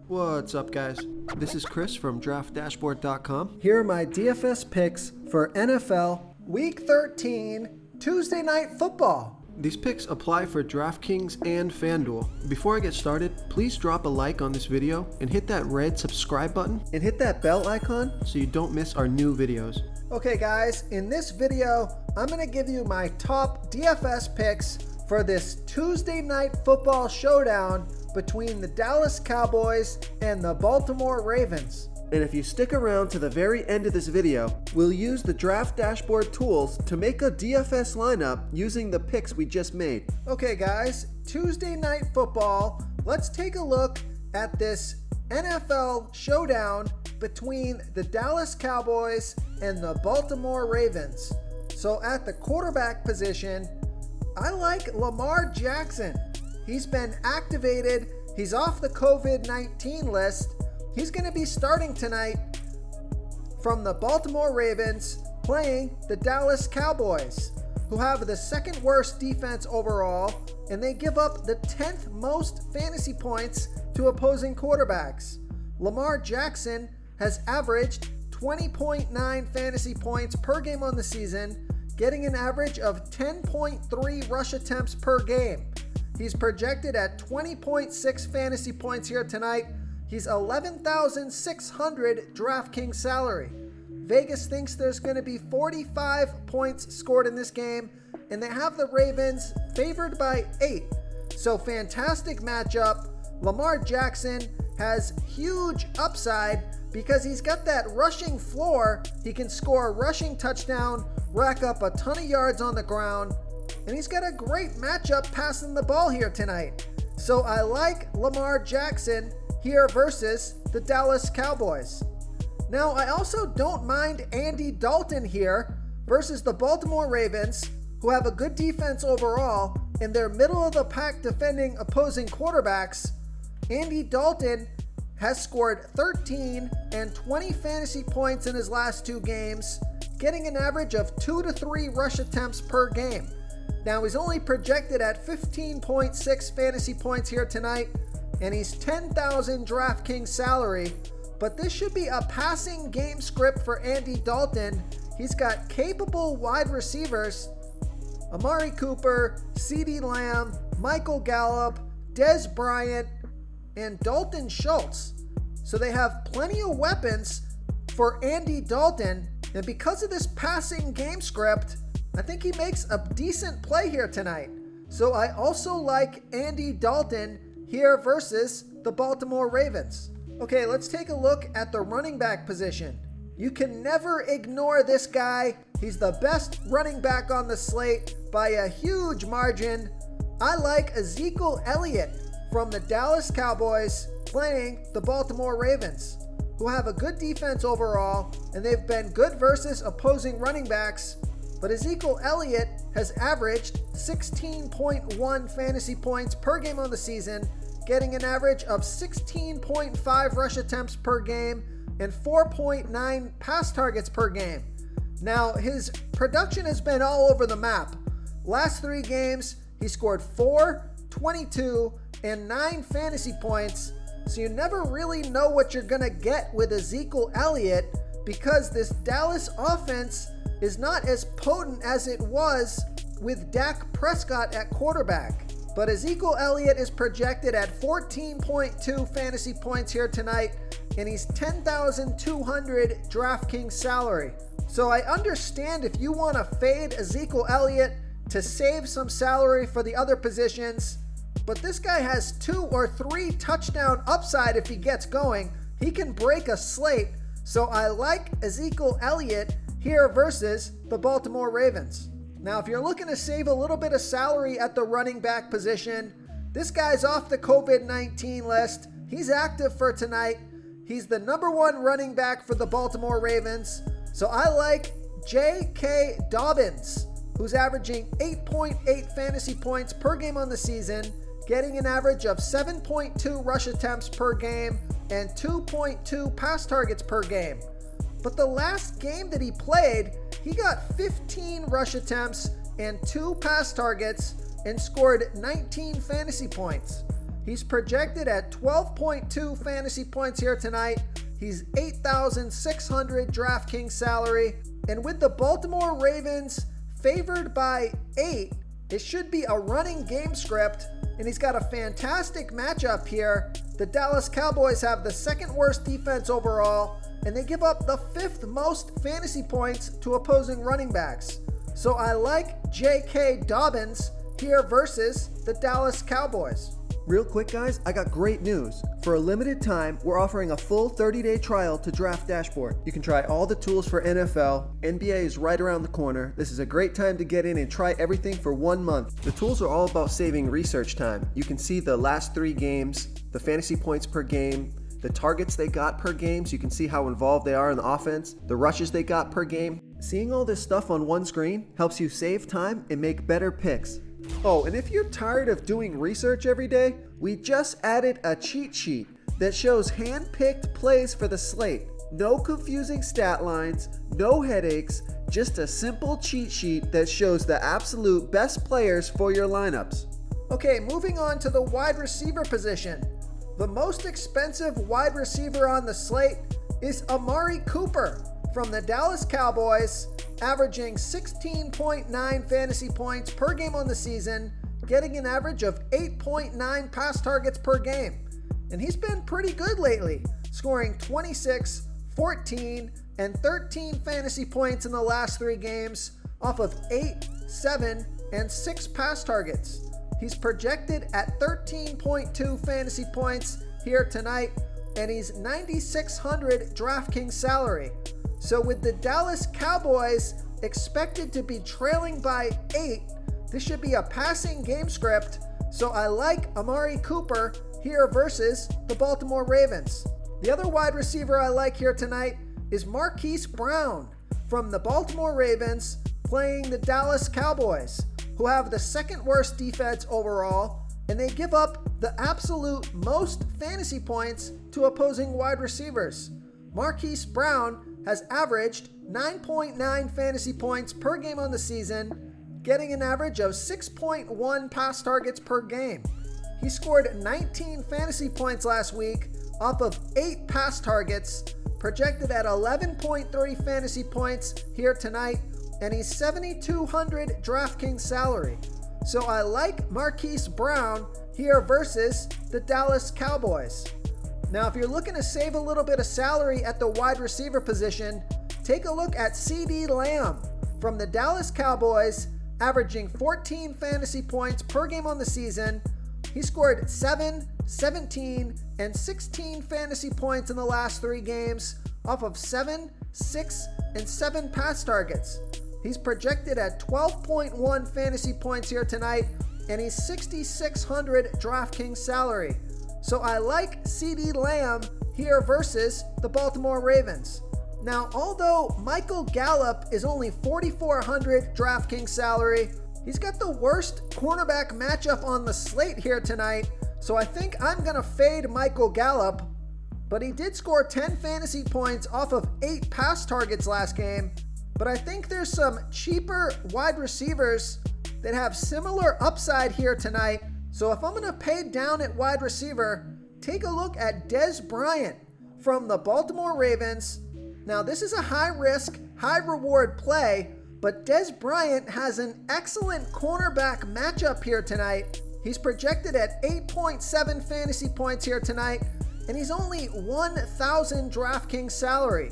What's up, guys? This is Chris from DraftDashboard.com. Here are my DFS picks for NFL Week 13 Tuesday Night Football. These picks apply for DraftKings and FanDuel. Before I get started, please drop a like on this video and hit that red subscribe button and hit that bell icon so you don't miss our new videos. Okay guys, in this video, I'm going to give you my top DFS picks for this Tuesday Night Football showdown between the Dallas Cowboys and the Baltimore Ravens. And if you stick around to the very end of this video, we'll use the Draft Dashboard tools to make a DFS lineup using the picks we just made. Okay guys, Tuesday Night Football, let's take a look at this NFL showdown between the Dallas Cowboys and the Baltimore Ravens. So at the quarterback position, I like Lamar Jackson. He's been activated. He's off the COVID-19 list. He's going to be starting tonight from the Baltimore Ravens playing the Dallas Cowboys, who have the second worst defense overall, and they give up the 10th most fantasy points to opposing quarterbacks. Lamar Jackson has averaged 20.9 fantasy points per game on the season, getting an average of 10.3 rush attempts per game. He's projected at 20.6 fantasy points here tonight. He's 11,600 DraftKings salary. Vegas thinks there's going to be 45 points scored in this game, and they have the Ravens favored by 8. So fantastic matchup. Lamar Jackson has huge upside because he's got that rushing floor. He can score a rushing touchdown, rack up a ton of yards on the ground, and he's got a great matchup passing the ball here tonight. So I like Lamar Jackson here versus the Dallas Cowboys. Now, I also don't mind Andy Dalton here versus the Baltimore Ravens, who have a good defense overall, and they're middle of the pack defending opposing quarterbacks. Andy Dalton has scored 13 and 20 fantasy points in his last 2 games, getting an average of 2 to 3 rush attempts per game. Now, he's only projected at 15.6 fantasy points here tonight, and he's 10,000 DraftKings salary, but this should be a passing game script for Andy Dalton. He's got capable wide receivers, Amari Cooper, CeeDee Lamb, Michael Gallup, Dez Bryant, and Dalton Schultz. So they have plenty of weapons for Andy Dalton, and because of this passing game script, I think he makes a decent play here tonight. So I also like Andy Dalton here versus the Baltimore Ravens. Okay, let's take a look at the running back position. You can never ignore this guy. He's the best running back on the slate by a huge margin. I like Ezekiel Elliott from the Dallas Cowboys playing the Baltimore Ravens, who have a good defense overall, and they've been good versus opposing running backs. But Ezekiel Elliott has averaged 16.1 fantasy points per game on the season, getting an average of 16.5 rush attempts per game and 4.9 pass targets per game. Now, his production has been all over the map. Last 3 games, he scored 4, 22, and 9 fantasy points, so you never really know what you're going to get with Ezekiel Elliott because this Dallas offense is not as potent as it was with Dak Prescott at quarterback. But Ezekiel Elliott is projected at 14.2 fantasy points here tonight, and he's 10,200 DraftKings salary. So I understand if you want to fade Ezekiel Elliott to save some salary for the other positions, but this guy has 2 or 3 touchdown upside if he gets going. He can break a slate, so I like Ezekiel Elliott here versus the Baltimore Ravens. Now, if you're looking to save a little bit of salary at the running back position, this guy's off the COVID-19 list. He's active for tonight. He's the number 1 running back for the Baltimore Ravens. So I like J.K. Dobbins, who's averaging 8.8 fantasy points per game on the season, getting an average of 7.2 rush attempts per game and 2.2 pass targets per game. But the last game that he played, he got 15 rush attempts and 2 pass targets and scored 19 fantasy points. He's projected at 12.2 fantasy points here tonight. He's 8,600 DraftKings salary. And with the Baltimore Ravens favored by 8, it should be a running game script. And he's got a fantastic matchup here. The Dallas Cowboys have the second worst defense overall, and they give up the 5th most fantasy points to opposing running backs. So I like J.K. Dobbins here versus the Dallas Cowboys. Real quick, guys, I got great news. For a limited time, we're offering a full 30-day trial to Draft Dashboard. You can try all the tools for NFL. NBA is right around the corner. This is a great time to get in and try everything for 1 month. The tools are all about saving research time. You can see the last 3 games, the fantasy points per game, the targets they got per game, so you can see how involved they are in the offense, the rushes they got per game. Seeing all this stuff on one screen helps you save time and make better picks. Oh, and if you're tired of doing research every day, we just added a cheat sheet that shows hand-picked plays for the slate. No confusing stat lines, no headaches, just a simple cheat sheet that shows the absolute best players for your lineups. Okay, moving on to the wide receiver position. The most expensive wide receiver on the slate is Amari Cooper from the Dallas Cowboys, averaging 16.9 fantasy points per game on the season, getting an average of 8.9 pass targets per game. And he's been pretty good lately, scoring 26, 14, and 13 fantasy points in the last 3 games off of 8, 7, and 6 pass targets. He's projected at 13.2 fantasy points here tonight, and he's 9,600 DraftKings salary. So with the Dallas Cowboys expected to be trailing by 8, this should be a passing game script. So I like Amari Cooper here versus the Baltimore Ravens. The other wide receiver I like here tonight is Marquise Brown from the Baltimore Ravens playing the Dallas Cowboys, who have the second worst defense overall, and they give up the absolute most fantasy points to opposing wide receivers. Marquise Brown has averaged 9.9 fantasy points per game on the season, getting an average of 6.1 pass targets per game. He scored 19 fantasy points last week off of 8 pass targets, projected at 11.3 fantasy points here tonight, and he's 7,200 DraftKings salary. So I like Marquise Brown here versus the Dallas Cowboys. Now, if you're looking to save a little bit of salary at the wide receiver position, take a look at CeeDee Lamb from the Dallas Cowboys, averaging 14 fantasy points per game on the season. He scored 7, 17, and 16 fantasy points in the last 3 games off of 7, 6, and 7 pass targets. He's projected at 12.1 fantasy points here tonight, and he's 6,600 DraftKings salary. So I like CeeDee Lamb here versus the Baltimore Ravens. Now, although Michael Gallup is only 4,400 DraftKings salary, he's got the worst cornerback matchup on the slate here tonight, so I think I'm going to fade Michael Gallup. But he did score 10 fantasy points off of 8 pass targets last game. But I think there's some cheaper wide receivers that have similar upside here tonight. So if I'm going to pay down at wide receiver, take a look at Dez Bryant from the Baltimore Ravens. Now, this is a high-risk, high-reward play, but Dez Bryant has an excellent cornerback matchup here tonight. He's projected at 8.7 fantasy points here tonight, and he's only 1,000 DraftKings salary.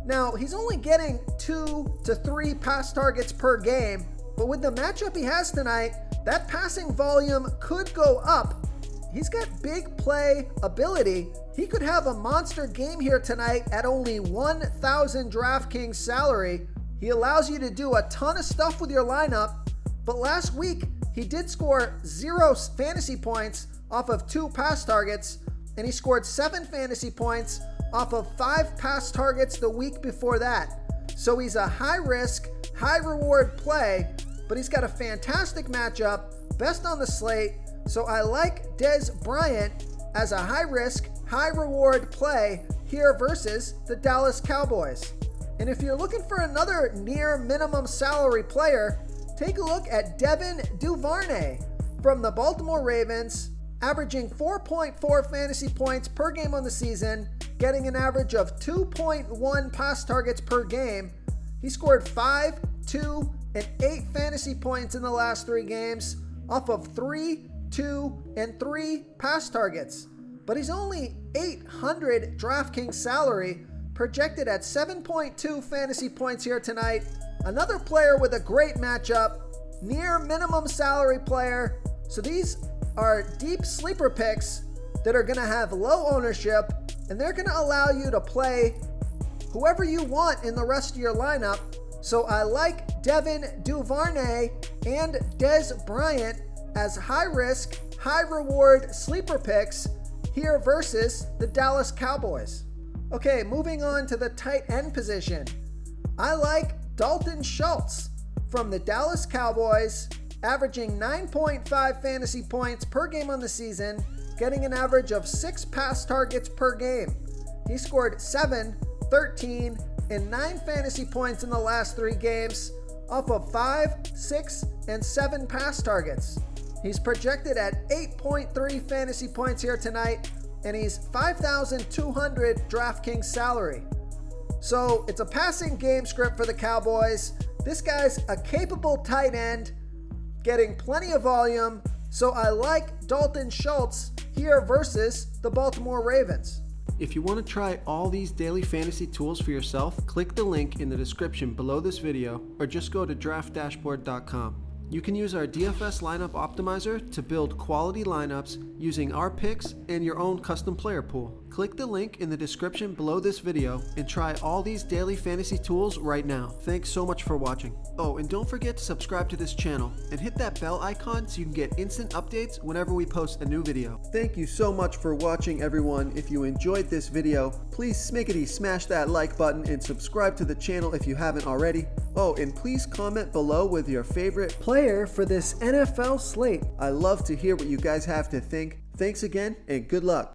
Now, he's only getting 2 to 3 pass targets per game, but with the matchup he has tonight, that passing volume could go up. He's got big play ability. He could have a monster game here tonight at only 1,000 DraftKings salary. He allows you to do a ton of stuff with your lineup, but last week he did score 0 fantasy points off of 2 pass targets, and he scored 7 fantasy points off of 5 pass targets the week before that. So he's a high-risk, high-reward play, but he's got a fantastic matchup, best on the slate. So I like Dez Bryant as a high-risk, high-reward play here versus the Dallas Cowboys. And if you're looking for another near minimum salary player, take a look at Devin Duvernay from the Baltimore Ravens, averaging 4.4 fantasy points per game on the season, getting an average of 2.1 pass targets per game. He scored 5, 2, and 8 fantasy points in the last 3 games off of 3, 2, and 3 pass targets. But he's only $800 DraftKings salary, projected at 7.2 fantasy points here tonight. Another player with a great matchup, near minimum salary player. So these are deep sleeper picks that are going to have low ownership, and they're going to allow you to play whoever you want in the rest of your lineup. So I like Devin Duvernay and Dez Bryant as high risk, high reward sleeper picks here versus the Dallas Cowboys. Okay, moving on to the tight end position. I like Dalton Schultz from the Dallas Cowboys, averaging 9.5 fantasy points per game on the season, getting an average of 6 pass targets per game. He scored 7, 13, and 9 fantasy points in the last 3 games off of 5, 6, and 7 pass targets. He's projected at 8.3 fantasy points here tonight, and he's $5,200 DraftKings salary. So it's a passing game script for the Cowboys. This guy's a capable tight end, getting plenty of volume, so I like Dalton Schultz here versus the Baltimore Ravens. If you want to try all these daily fantasy tools for yourself, click the link in the description below this video or just go to draftdashboard.com. You can use our DFS lineup optimizer to build quality lineups using our picks and your own custom player pool. Click the link in the description below this video and try all these daily fantasy tools right now. Thanks so much for watching. Oh, and don't forget to subscribe to this channel and hit that bell icon so you can get instant updates whenever we post a new video. Thank you so much for watching, everyone. If you enjoyed this video, please smickety smash that like button and subscribe to the channel if you haven't already. Oh, and please comment below with your favorite player for this NFL slate. I love to hear what you guys have to think. Thanks again, and good luck.